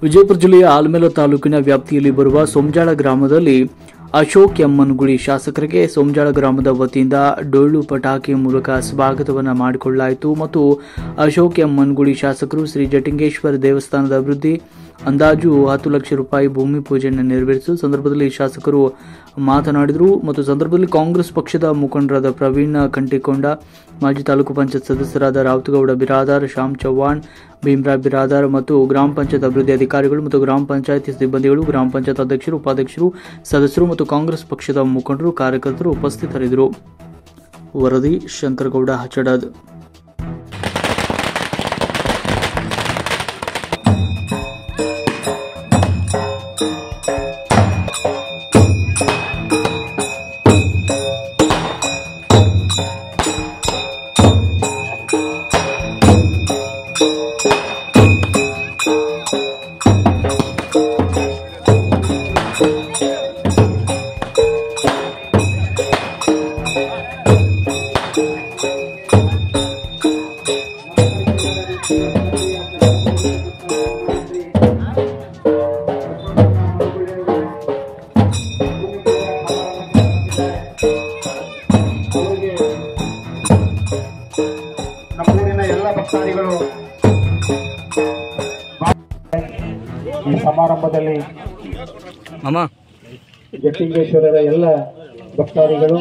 ವಿಜಯಪುರ ಜಿಲ್ಲೆಯ ಆಲಮೇಲ ತಾಲೂಕಿನ ವ್ಯಾಪ್ತಿಯಲ್ಲಿ ಬರುವ ಸೋಮಜಾಳ ಗ್ರಾಮದಲ್ಲಿ ಅಶೋಕ್ ಎಮ್ಮನಗುಳಿ ಶಾಸಕರಿಗೆ ಸೋಮಜಾಳ ಗ್ರಾಮದ ವತಿಯಿಂದ ಡೊಳ್ಳು ಪಟಾಕಿ ಮೂಲಕ ಸ್ವಾಗತವನ್ನು ಮಾಡಿಕೊಳ್ಳಲಾಯಿತು ಮತ್ತು ಅಶೋಕ್ ಎಮ್ಮನಗುಳಿ ಶಾಸಕರು ಶ್ರೀ ಜಟಿಂಗೇಶ್ವರ ದೇವಸ್ಥಾನದ ಅಭಿವೃದ್ಧಿ ಅಂದಾಜು 10 ಲಕ್ಷ ರೂಪಾಯಿ ಭೂಮಿ ಪೂಜೆಯನ್ನು ನೆರವೇರಿಸಿದ ಸಂದರ್ಭದಲ್ಲಿ ಶಾಸಕರು ಮಾತನಾಡಿದರು ಮತ್ತು ಸಂದರ್ಭದಲ್ಲಿ ಕಾಂಗ್ರೆಸ್ ಪಕ್ಷದ ಮುಖಂಡರಾದ ಪ್ರವೀಣ್ ಕಂಟಿಕೊಂಡ, ಮಾಜಿ ತಾಲೂಕು ಪಂಚಾಯತ್ ಸದಸ್ಯರಾದ ರಾವತಗೌಡ ಬಿರಾದಾರ್, ಶ್ಯಾಮ್ ಚವ್ಹಾಣ್, ಭೀಮರಾವ್ ಬಿರಾದಾರ್ ಮತ್ತು ಗ್ರಾಮ ಪಂಚಾಯತ್ ಅಭಿವೃದ್ಧಿ ಅಧಿಕಾರಿಗಳು ಮತ್ತು ಗ್ರಾಮ ಪಂಚಾಯತ್ ಸಿಬ್ಬಂದಿಗಳು, ಗ್ರಾಮ ಪಂಚಾಯತ್ ಅಧ್ಯಕ್ಷರು, ಉಪಾಧ್ಯಕ್ಷರು, ಸದಸ್ಯರು ಮತ್ತು ಕಾಂಗ್ರೆಸ್ ಪಕ್ಷದ ಮುಖಂಡರು, ಕಾರ್ಯಕರ್ತರು ಉಪಸ್ಥಿತರಿದ್ದರು. ವರದಿ ಶಂಕರಗೌಡ ಹಚಡದ್. ನಮ್ಮೂರಿನ ಎಲ್ಲ ಭಕ್ತಾದಿಗಳು ಈ ಸಮಾರಂಭದಲ್ಲಿ ಜಟ್ಟಿಂಗೇಶ್ವರರ ಎಲ್ಲ ಭಕ್ತಾದಿಗಳು,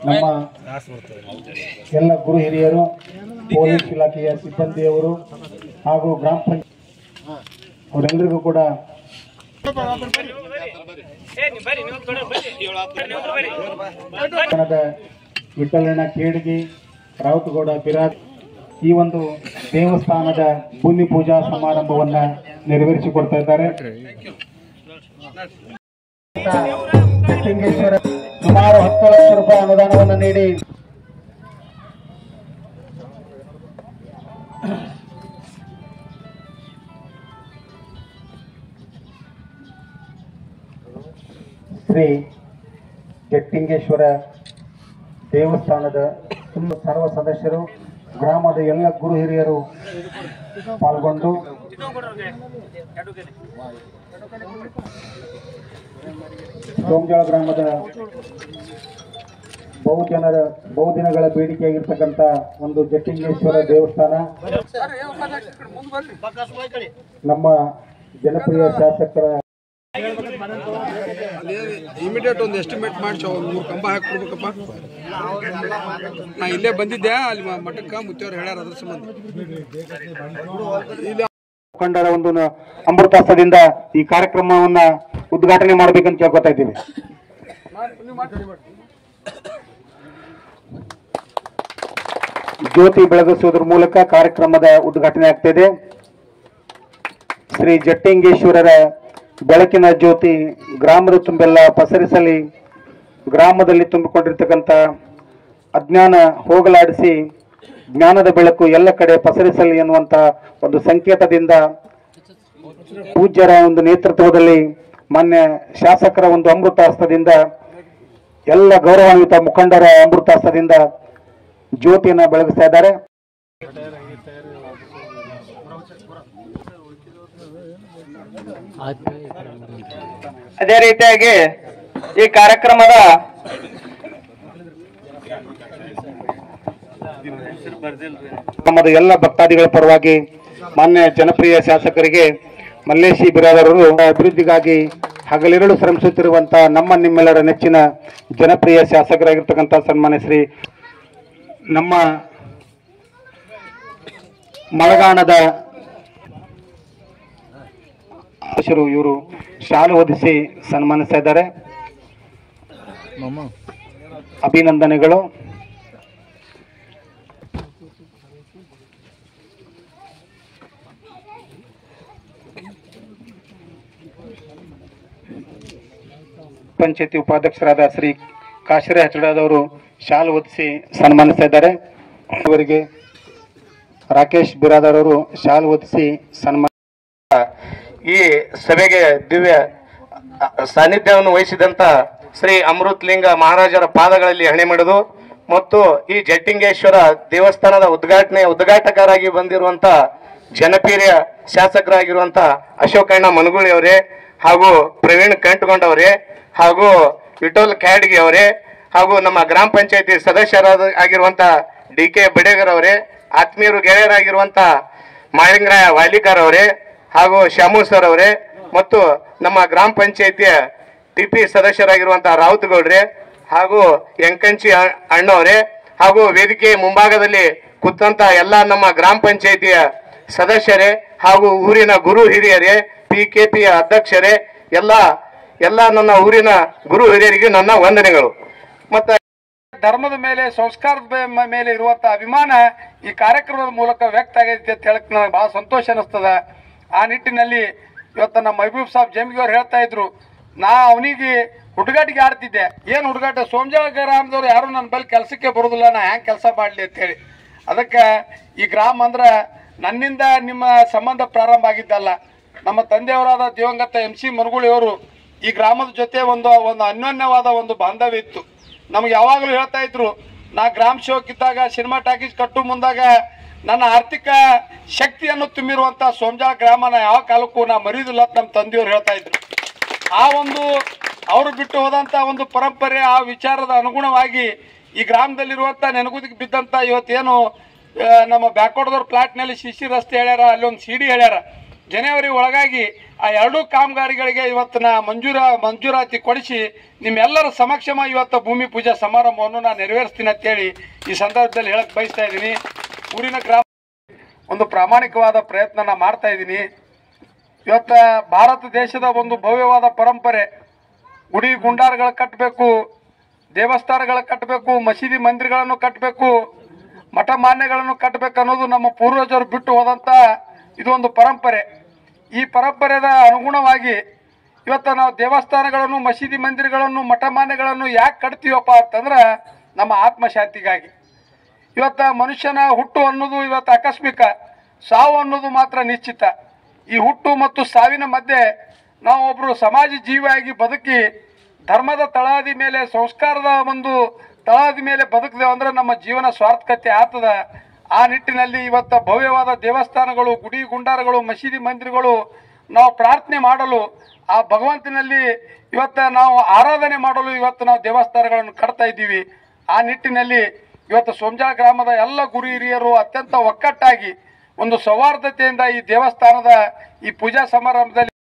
ನಮ್ಮ ಎಲ್ಲ ಗುರು ಹಿರಿಯರು, ಪೊಲೀಸ್ ಇಲಾಖೆಯ ಸಿಬ್ಬಂದಿಯವರು ಹಾಗೂ ಗ್ರಾಮ ಪಂಚಾಯತ್ ಅವರೆಲ್ಲರಿಗೂ ಕೂಡ ವಿಠಲಣ್ಣ ಕೇಡಗಿ, ರಾವತಗೌಡ ಬಿರಾದ್ ಈ ಒಂದು ದೇವಸ್ಥಾನದ ಭೂಮಿ ಪೂಜಾ ಸಮಾರಂಭವನ್ನ ನೆರವೇರಿಸಿಕೊಡ್ತಾ ಇದ್ದಾರೆ. ಜಟ್ಟಿಂಗೇಶ್ವರ ಸುಮಾರು 10 ಲಕ್ಷ ರೂಪಾಯಿ ಅನುದಾನವನ್ನು ನೀಡಿ ಶ್ರೀ ಜಟ್ಟಿಂಗೇಶ್ವರ ದೇವಸ್ಥಾನದ ಸರ್ವ ಸದಸ್ಯರು, ಗ್ರಾಮದ ಎಲ್ಲ ಗುರು ಹಿರಿಯರು ಪಾಲ್ಗೊಂಡು ಸೋಮಜಾಳ ಗ್ರಾಮದ ಬಹುದಿನಗಳ ಬೇಡಿಕೆಯಾಗಿರ್ತಕ್ಕಂಥ ಒಂದು ಜಟ್ಟಿಂಗೇಶ್ವರ ದೇವಸ್ಥಾನ ನಮ್ಮ ಜನಪ್ರಿಯ ಶಾಸಕರ ಇಮಿಡಿಯೇಟ್ ಒಂದು ಎಸ್ಟಿಮೇಟ್ ಮಾಡಿ 3 ಕಂಬ ಹಾಕಿಬಿಡ್ಬೇಕಪ್ಪ. ನಾ ಇಲ್ಲೇ ಬಂದಿದ್ದೆ, ಅಲ್ಲಿ ಮಠಕ್ಕೆ ಮುತ್ತೇವ್ರು ಹೇಳ್ಯಾರ, ಅದ್ರ ಸಂಬಂಧ ಮುಖಂಡರ ಒಂದು ಅಮೃತಾಸ್ತದಿಂದ ಈ ಕಾರ್ಯಕ್ರಮವನ್ನ ಉದ್ಘಾಟನೆ ಮಾಡಬೇಕಂತ ಕೇಳ್ಕೊತಾ ಇದ್ದೀವಿ. ಜ್ಯೋತಿ ಬೆಳಗಿಸುವುದರ ಮೂಲಕ ಕಾರ್ಯಕ್ರಮದ ಉದ್ಘಾಟನೆ ಆಗ್ತಿದೆ. ಶ್ರೀ ಜಟ್ಟಿಂಗೇಶ್ವರರ ಬೆಳಕಿನ ಜ್ಯೋತಿ ಗ್ರಾಮದ ತುಂಬೆಲ್ಲ ಪಸರಿಸಲಿ, ಗ್ರಾಮದಲ್ಲಿ ತುಂಬಿಕೊಂಡಿರ್ತಕ್ಕಂಥ ಅಜ್ಞಾನ ಹೋಗಲಾಡಿಸಿ ಜ್ಞಾನದ ಬೆಳಕು ಎಲ್ಲ ಕಡೆ ಪಸರಿಸಲಿ ಎನ್ನುವಂತ ಒಂದು ಸಂಕೇತದಿಂದ ಪೂಜ್ಯರ ಒಂದು ನೇತೃತ್ವದಲ್ಲಿ ಮಾನ್ಯ ಶಾಸಕರ ಒಂದು ಅಮೃತಾಸ್ತದಿಂದ ಎಲ್ಲ ಗೌರವಾನ್ವಿತ ಮುಖಂಡರ ಅಮೃತಾಸ್ತದಿಂದ ಜ್ಯೋತಿಯನ್ನ ಬೆಳಗಿಸ್ತಾ ಇದ್ದಾರೆ. ಅದೇ ರೀತಿಯಾಗಿ ಈ ಕಾರ್ಯಕ್ರಮದ ಎಲ್ಲ ಭಕ್ತಾದಿಗಳ ಪರವಾಗಿ ಮಾನ್ಯ ಜನಪ್ರಿಯ ಶಾಸಕರಿಗೆ ಮಲ್ಲೇಶಿ ಬಿರಾದರರು ಅಭಿವೃದ್ಧಿಗಾಗಿ ಹಗಲಿರುಳು ಶ್ರಮಿಸುತ್ತಿರುವಂತಹ ನಿಮ್ಮೆಲ್ಲರ ನೆಚ್ಚಿನ ಜನಪ್ರಿಯ ಶಾಸಕರಾಗಿರ್ತಕ್ಕಂಥ ಸನ್ಮಾನ್ಯ ಶ್ರೀ ನಮ್ಮ ಮಲಗಾಣದ ಇವರು ಶಾಲು ಹೊದಿಸಿ ಸನ್ಮಾನಿಸ್ತಾ ಇದ್ದಾರೆ. ಅಭಿನಂದನೆಗಳು. ಪಂಚಾಯತಿ ಉಪಾಧ್ಯಕ್ಷರಾದ ಶ್ರೀ ಕಾಶಿರೆ ಹಚಡದವರು ಶಾಲು ಹೊದಿಸಿ ಸನ್ಮಾನಿಸ್ತಾ ಇದ್ದಾರೆ. ಇವರಿಗೆ ರಾಕೇಶ್ ಬಿರಾದಾರ್ ಅವರು ಶಾಲು ಹೊದಿಸಿ ಸನ್ಮಾನ. ಈ ಸಭೆಗೆ ದಿವ್ಯ ಸಾನ್ನಿಧ್ಯವನ್ನು ವಹಿಸಿದಂತ ಶ್ರೀ ಅಮೃತಲಿಂಗ ಮಹಾರಾಜರ ಪಾದಗಳಲ್ಲಿ ಹಣೆ ಮಾಡಿದು ಮತ್ತು ಈ ಜಟ್ಟಿಂಗೇಶ್ವರ ದೇವಸ್ಥಾನದ ಉದ್ಘಾಟಕರಾಗಿ ಬಂದಿರುವಂತ ಜನಪ್ರಿಯ ಶಾಸಕರಾಗಿರುವಂತ ಅಶೋಕಣ್ಣ ಮನಗೂಳಿ ಅವರೇ, ಹಾಗೂ ಪ್ರವೀಣ್ ಕಂಟಗೊಂಡವರೇ, ಹಾಗೂ ವಿಠೋಲ್ ಕ್ಯಾಡ್ಗಿ ಅವರೇ, ಹಾಗೂ ನಮ್ಮ ಗ್ರಾಮ ಪಂಚಾಯತಿ ಸದಸ್ಯರಾಗಿರುವಂತ DK ಬಡೇಗರ್ ಅವರೇ, ಆತ್ಮೀಯರು ಗೆಳೆಯರಾಗಿರುವಂತ ಮಾಳಿಂಗರಾಯ ವಾಲಿಕಾರ್ ಅವರೇ, ಹಾಗೂ ಶ್ಯಾಮು ಸರ್ ಅವರೇ, ಮತ್ತು ನಮ್ಮ ಗ್ರಾಮ ಪಂಚಾಯತಿಯ TP ಸದಸ್ಯರಾಗಿರುವಂತ ರಾವುತ್ ಗೌಡ್ರೆ, ಹಾಗೂ ಎಂಕಂಚಿ ಅಣ್ಣವರೇ, ಹಾಗೂ ವೇದಿಕೆ ಮುಂಭಾಗದಲ್ಲಿ ಕೂತಂತ ಎಲ್ಲ ನಮ್ಮ ಗ್ರಾಮ ಪಂಚಾಯತಿಯ ಸದಸ್ಯರೇ, ಹಾಗೂ ಊರಿನ ಗುರು ಹಿರಿಯರೇ, PKP ಅಧ್ಯಕ್ಷರೇ, ಎಲ್ಲ ನನ್ನ ಊರಿನ ಗುರು ಹಿರಿಯರಿಗೆ ನನ್ನ ವಂದನೆಗಳು. ಮತ್ತೆ ಧರ್ಮದ ಮೇಲೆ, ಸಂಸ್ಕಾರದ ಮೇಲೆ ಇರುವಂತ ಅಭಿಮಾನ ಈ ಕಾರ್ಯಕ್ರಮದ ಮೂಲಕ ವ್ಯಕ್ತ ಆಗೈತೆ ಅಂತ ಹೇಳಕ್ ನನಗೆ ಬಹಳ ಸಂತೋಷ ಅನಿಸ್ತದ. ಆ ನಿಟ್ಟಿನಲ್ಲಿ ಇವತ್ತು ನಮ್ಮ ಮಹಬೂಬ್ ಸಾಬ್ ಜಮಗಿ ಅವ್ರು ಹೇಳ್ತಾ ಇದ್ರು, ನಾ ಅವನಿಗೆ ಹುಡುಗಾಟಿಗೆ ಆಡ್ತಿದ್ದೆ. ಏನು ಹುಡುಗಾಟ, ಸೋಮಜಾಳ ಗ್ರಾಮದವ್ರು ಯಾರು ನನ್ನ ಬಳಿ ಕೆಲಸಕ್ಕೆ ಬರೋದಿಲ್ಲ, ನಾ ಹ್ಯಾಂಗೆ ಕೆಲಸ ಮಾಡಲಿ ಅಂತೇಳಿ. ಅದಕ್ಕೆ ಈ ಗ್ರಾಮ ಅಂದ್ರೆ ನನ್ನಿಂದ ನಿಮ್ಮ ಸಂಬಂಧ ಪ್ರಾರಂಭ ಆಗಿದ್ದಲ್ಲ. ನಮ್ಮ ತಂದೆಯವರಾದ ದಿವಂಗತ MC ಮನಗೂಳಿ ಅವರು ಈ ಗ್ರಾಮದ ಜೊತೆ ಒಂದು ಅನ್ಯೋನ್ಯವಾದ ಒಂದು ಬಾಂಧವ್ಯ ಇತ್ತು. ನಮ್ಗೆ ಯಾವಾಗಲೂ ಹೇಳ್ತಾ ಇದ್ರು, ನಾ ಗ್ರಾಮ ಸೇವಕ್ ಇದ್ದಾಗ ಸಿನಿಮಾ ಟಾಕೀಸ್ ಕಟ್ಟು ಮುಂದಾಗ ನನ್ನ ಆರ್ಥಿಕ ಶಕ್ತಿಯನ್ನು ತುಂಬಿರುವಂಥ ಸೋಮಜಾಳ ಗ್ರಾಮನ ಯಾವ ಕಾಲಕ್ಕೂ ನಾ ಮರೆಯುವುದಿಲ್ಲ ಅಂತ ನಮ್ಮ ತಂದೆಯವರು ಹೇಳ್ತಾ ಇದ್ರು. ಆ ಒಂದು ಅವರು ಬಿಟ್ಟು ಹೋದಂಥ ಒಂದು ಪರಂಪರೆ, ಆ ವಿಚಾರದ ಅನುಗುಣವಾಗಿ ಈ ಗ್ರಾಮದಲ್ಲಿರುವಂಥ ನೆನಗುದಿಗೆ ಬಿದ್ದಂಥ ಇವತ್ತೇನು ನಮ್ಮ ಬ್ಯಾಕ್ವರ್ಡ್ದವ್ರ ಪ್ಲಾಟ್ನಲ್ಲಿ CC ರಸ್ತೆ ಹೇಳ್ಯಾರ, ಅಲ್ಲಿ ಒಂದು CD ಹೇಳ್ಯಾರ. ಜನವರಿ ಒಳಗಾಗಿ ಆ ಎರಡೂ ಕಾಮಗಾರಿಗಳಿಗೆ ಇವತ್ತು ನಾ ಮಂಜೂರಾತಿ ಕೊಡಿಸಿ ನಿಮ್ಮೆಲ್ಲರ ಸಮಕ್ಷಮ ಇವತ್ತು ಭೂಮಿ ಪೂಜಾ ಸಮಾರಂಭವನ್ನು ನಾನು ನೆರವೇರಿಸ್ತೀನಿ ಅಂತೇಳಿ ಈ ಸಂದರ್ಭದಲ್ಲಿ ಹೇಳಕ್ ಬಯಸ್ತಾ ಇದ್ದೀನಿ. ಊರಿನ ಗ್ರಾಮ ಒಂದು ಪ್ರಾಮಾಣಿಕವಾದ ಪ್ರಯತ್ನ ನಾ ಮಾಡ್ತಾ ಇದ್ದೀನಿ. ಇವತ್ತ ಭಾರತ ದೇಶದ ಒಂದು ಭವ್ಯವಾದ ಪರಂಪರೆ, ಗುಡಿ ಗುಂಡಾರಗಳು ಕಟ್ಟಬೇಕು, ದೇವಸ್ಥಾನಗಳು ಕಟ್ಟಬೇಕು, ಮಸೀದಿ ಮಂದಿರಗಳನ್ನು ಕಟ್ಟಬೇಕು, ಮಠ ಮಾನ್ಯಗಳನ್ನು ಕಟ್ಟಬೇಕು ಅನ್ನೋದು ನಮ್ಮ ಪೂರ್ವಜರು ಬಿಟ್ಟು ಹೋದಂಥ ಇದೊಂದು ಪರಂಪರೆ. ಈ ಪರಂಪರೆದ ಅನುಗುಣವಾಗಿ ಇವತ್ತು ನಾವು ದೇವಸ್ಥಾನಗಳನ್ನು, ಮಸೀದಿ ಮಂದಿರಗಳನ್ನು, ಮಠ ಮಾನ್ಯಗಳನ್ನು ಯಾಕೆ ಕಟ್ತೀವಪ್ಪ ಅಂತಂದ್ರೆ ನಮ್ಮ ಆತ್ಮಶಾಂತಿಗಾಗಿ. ಇವತ್ತು ಮನುಷ್ಯನ ಹುಟ್ಟು ಅನ್ನೋದು ಇವತ್ತು ಆಕಸ್ಮಿಕ, ಸಾವು ಅನ್ನೋದು ಮಾತ್ರ ನಿಶ್ಚಿತ. ಈ ಹುಟ್ಟು ಮತ್ತು ಸಾವಿನ ಮಧ್ಯೆ ನಾವು ಒಬ್ಬರು ಸಮಾಜ ಜೀವಿಯಾಗಿ ಬದುಕಿ ಧರ್ಮದ ತಳಹದಿ ಮೇಲೆ, ಸಂಸ್ಕಾರದ ಒಂದು ತಳಹದಿ ಮೇಲೆ ಬದುಕಿದೆವು ಅಂದ್ರೆ ನಮ್ಮ ಜೀವನ ಸಾರ್ಥಕತೆ ಆಗ್ತದ. ಆ ನಿಟ್ಟಿನಲ್ಲಿ ಇವತ್ತು ಭವ್ಯವಾದ ದೇವಸ್ಥಾನಗಳು, ಗುಡಿ ಗುಂಡಾರಗಳು, ಮಸೀದಿ ಮಂದಿರಗಳು ನಾವು ಪ್ರಾರ್ಥನೆ ಮಾಡಲು, ಆ ಭಗವಂತನಲ್ಲಿ ಇವತ್ತು ನಾವು ಆರಾಧನೆ ಮಾಡಲು ಇವತ್ತು ನಾವು ದೇವಸ್ಥಾನಗಳನ್ನು ಕಟ್ತಾ ಇದ್ದೀವಿ. ಆ ನಿಟ್ಟಿನಲ್ಲಿ ಇವತ್ತು ಸೋಮಜಾಳ ಗ್ರಾಮದ ಎಲ್ಲ ಗುರು ಹಿರಿಯರು ಅತ್ಯಂತ ಒಕ್ಕಟ್ಟಾಗಿ ಒಂದು ಸೌಹಾರ್ದತೆಯಿಂದ ಈ ದೇವಸ್ಥಾನದ ಈ ಪೂಜಾ ಸಮಾರಂಭದಲ್ಲಿ